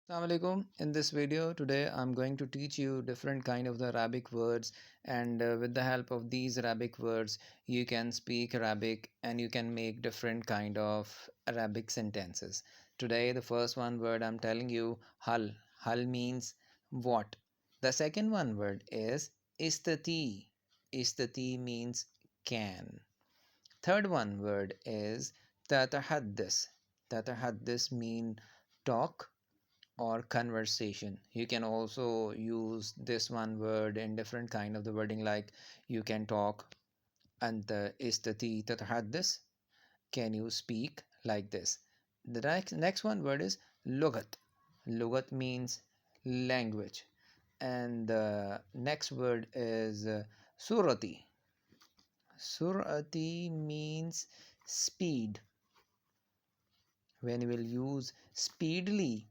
Assalamu alaikum. In this video today I'm going to teach you different kind of the Arabic words, and with the help of these Arabic words you can speak Arabic and you can make different kind of Arabic sentences. Today the first one word I'm telling you, hal. Hal means what. The second one word is istati. Istati means can. Third one word is tatahaddis. Tatahaddis mean talk or conversation. You can also use this one word in different kind of the wording, like you can talk and istati tatahaddis, can you speak like this. The next one word is lugat. Lugat means language, and the next word is surati. Surati means speed. When you will use speedily,